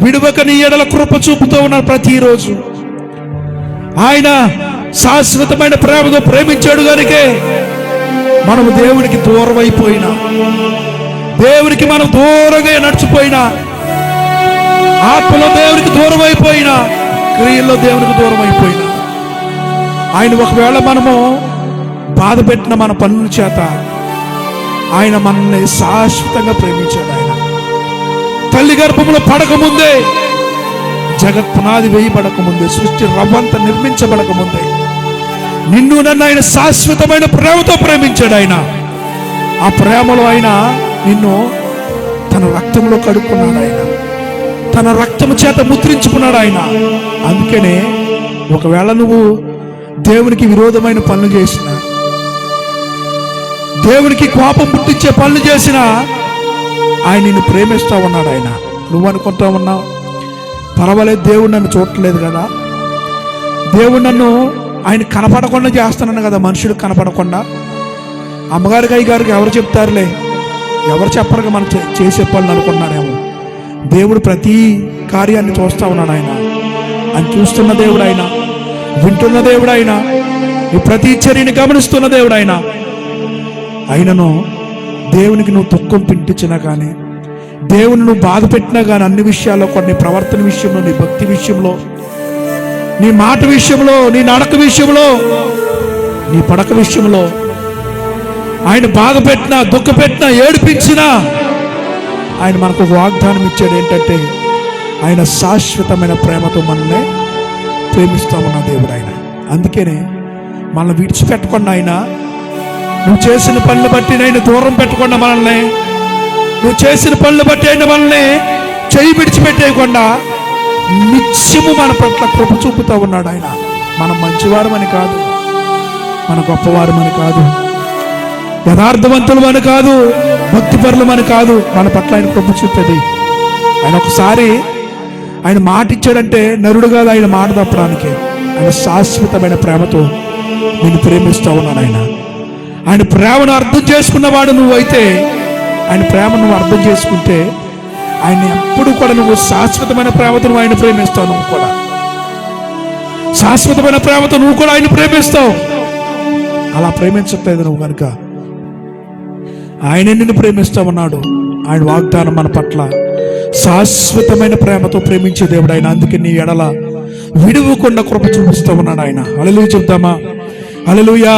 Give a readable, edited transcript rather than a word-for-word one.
విడువక నీ ఎడల కృప చూపుతూ ఉన్నాడు ప్రతిరోజు. ఆయన శాశ్వతమైన ప్రేమతో ప్రేమించాడు కనుకే మనము దేవునికి దూరం అయిపోయినా, దేవునికి మనం దూరంగా నడిచిపోయినా, ఆత్మలో దేవునికి దూరం అయిపోయినా, క్రియల్లో దేవునికి దూరం అయిపోయినా, ఆయన ఒకవేళ మనము బాధ పెట్టిన మన పనుల చేత ఆయన మనల్ని శాశ్వతంగా ప్రేమించాడు. ఆయన తల్లి గర్భంలో పడకముందే, జగత్ పునాది వేయబడకముందే, సృష్టి రవ్వంతా నిర్మించబడకముందే నిన్ను నన్ను ఆయన శాశ్వతమైన ప్రేమతో ప్రేమించాడు. ఆయన ఆ ప్రేమలో ఆయన నిన్ను తన రక్తంలో కడుక్కున్నాడు. ఆయన తన రక్తము చేత ముద్రించుకున్నాడు. ఆయన అందుకనే ఒకవేళ నువ్వు దేవునికి విరోధమైన పనులు చేసిన, దేవునికి కోపం పుట్టించే పనులు చేసినా ఆయన నిన్ను ప్రేమిస్తూ ఉన్నాడు. ఆయన నువ్వు అనుకుంటా ఉన్నావు, పర్వాలేదు దేవుడు నన్ను చూడట్లేదు కదా, దేవుడు నన్ను ఆయన కనపడకుండా చేస్తున్నాను కదా, మనుషులకు కనపడకుండా. అమ్మగారికి అయ్యగారికి ఎవరు చెప్తారులే, ఎవరు చెప్పరుగా మనం చేసే పనులు అనుకున్నారేమో. దేవుడు ప్రతి కార్యాన్ని చూస్తూ ఉన్నాడు. ఆయన చూస్తున్న దేవుడు, ఆయన వింటున్న దేవుడు, ఆయన ఈ ప్రతి చర్యని గమనిస్తున్న దేవుడు. ఆయనను దేవునికి నువ్వు దుఃఖం పింటించినా కానీ, దేవుని నువ్వు బాధ పెట్టినా కానీ, అన్ని విషయాల్లో కూడా, నీ ప్రవర్తన విషయంలో, నీ భక్తి విషయంలో, నీ మాట విషయంలో, నీ నడక విషయంలో, నీ పడక విషయంలో ఆయన బాధ పెట్టినా, దుఃఖ పెట్టినా, ఏడిపించినా ఆయన మనకు ఒక వాగ్దానం ఇచ్చాడు. ఏంటంటే ఆయన శాశ్వతమైన ప్రేమతో మనల్ని ప్రేమిస్తా ఉన్న దేవుడు ఆయన. అందుకనే మనల్ని విడిచిపెట్టకుండా, ఆయన నువ్వు చేసిన పనులు బట్టి ఆయన దూరం పెట్టకుండా, మనల్ని నువ్వు చేసిన పనులు బట్టి ఆయన మనల్ని చెయ్యి విడిచిపెట్టేయకుండా నిత్యము మన పట్ల కృప చూపుతూ ఉన్నాడు. ఆయన మనం మంచివారమని కాదు, మన గొప్పవారమని కాదు, యథార్థవంతులమని కాదు, భక్తిపరులమని కాదు, మన పట్ల ఆయన కృప చూపేది. ఆయన ఒకసారి ఆయన మాట ఇచ్చాడంటే నరుడు కాదు, ఆయన మాట తప్పడానికి. ఆయన శాశ్వతమైన ప్రేమతో నేను ప్రేమిస్తూ ఉన్నాను. ఆయన ప్రేమను అర్థం చేసుకున్నవాడు నువ్వైతే, ఆయన ప్రేమ నువ్వు అర్థం చేసుకుంటే, ఆయన ఎప్పుడు కూడా నువ్వు శాశ్వతమైన ప్రేమతో నువ్వు ఆయన ప్రేమిస్తావు. నువ్వు కూడా శాశ్వతమైన ప్రేమతో నువ్వు కూడా ఆయన ప్రేమిస్తావు. అలా ప్రేమించట్లేదు నువ్వు కనుక ఆయన నిన్ను ప్రేమిస్తా ఉన్నాడు. ఆయన వాగ్దానం మన పట్ల శాశ్వతమైన ప్రేమతో ప్రేమించే దేవుడు ఆయన. అందుకే నీ ఎడల విడువకుండా కృప చూపిస్తూ ఉన్నాడు ఆయన. హల్లెలూయా చెప్తామా? హల్లెలూయా.